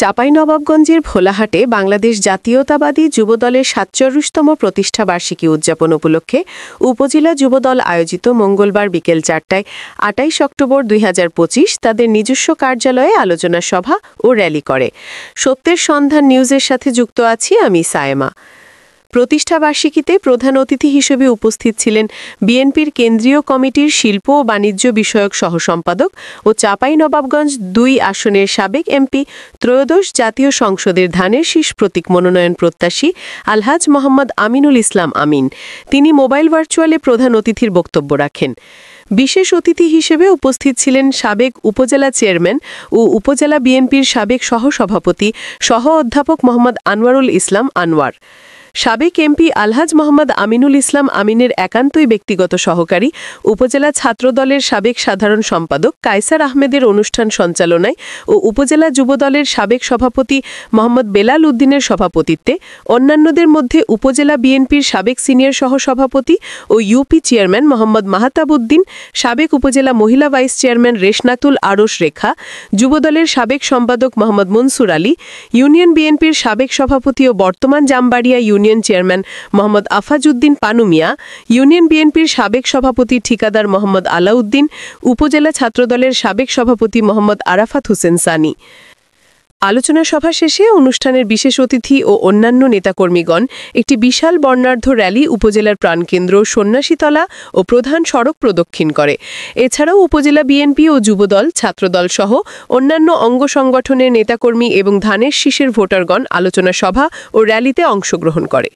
চাঁপাইনবাবগঞ্জের ভোলাহাটে বাংলাদেশ জাতীয়তাবাদী যুবদলের ৪৭তম প্রতিষ্ঠাবার্ষিকী উদযাপন উপলক্ষে উপজেলা যুবদল আয়োজিত মঙ্গলবার বিকেল ৪টায় ২৮ অক্টোবর ২০২৫ তাদের নিজস্ব কার্যালয়ে আলোচনা সভা ও র্যালি করে। সত্যের সন্ধান নিউজের সাথে যুক্ত আছি আমি সায়েমা। প্রতিষ্ঠাবার্ষিকীতে প্রধান অতিথি হিসেবে উপস্থিত ছিলেন বিএনপির কেন্দ্রীয় কমিটির শিল্প ও বাণিজ্য বিষয়ক সহসম্পাদক ও চাঁপাইনবাবগঞ্জ ২ আসনের সাবেক এমপি, ত্রয়োদশ জাতীয় সংসদের ধানের শীষ প্রতীক মনোনয়ন প্রত্যাশী আলহাজ মোহাম্মদ আমিনুল ইসলাম আমিন। তিনি মোবাইল ভার্চুয়ালে প্রধান অতিথির বক্তব্য রাখেন। বিশেষ অতিথি হিসেবে উপস্থিত ছিলেন সাবেক উপজেলা চেয়ারম্যান ও উপজেলা বিএনপির সাবেক সহসভাপতি সহ অধ্যাপক মোহাম্মদ আনোয়ারুল ইসলাম আনোয়ার, সাবেক এমপি আলহাজ মোহাম্মদ আমিনুল ইসলাম আমিনের একান্তই ব্যক্তিগত সহকারী, উপজেলা ছাত্রদলের সাবেক সাধারণ সম্পাদক কায়সার আহমেদের অনুষ্ঠান সঞ্চালনায় ও উপজেলা যুবদলের সাবেক সভাপতি মোহাম্মদ বেলাল উদ্দিনের সভাপতিত্বে অন্যান্যদের মধ্যে উপজেলা বিএনপির সাবেক সিনিয়র সহসভাপতি ও ইউপি চেয়ারম্যান মোহাম্মদ মাহতাব উদ্দিন, সাবেক উপজেলা মহিলা ভাইস চেয়ারম্যান রেশনাতুল আরশ রেখা, যুবদলের সাবেক সম্পাদক মোহাম্মদ মনসুর আলী, ইউনিয়ন বিএনপির সাবেক সভাপতি ও বর্তমান Jambaria union chairman Mohammad Afazuddin Panumia, union বিএনপির সাবেক সভাপতি ঠিকাদার মোহাম্মদ আলাউদ্দিন, উপজেলা ছাত্রদলের সাবেক সভাপতি মোহাম্মদ আরাফাত হোসেন সানি। আলোচনা সভা শেষে অনুষ্ঠানের বিশেষ অতিথি ও অন্যান্য নেতাকর্মীগণ একটি বিশাল বর্ণাঢ্য র্যালি উপজেলার প্রাণকেন্দ্র সন্ন্যাসীতলা ও প্রধান সড়ক প্রদক্ষিণ করে। এছাড়াও উপজেলা বিএনপি ও যুবদল, ছাত্রদল সহ অন্যান্য অঙ্গ সংগঠনের নেতাকর্মী এবং ধানের শীষের ভোটারগণ আলোচনা সভা ও র্যালিতে অংশগ্রহণ করে।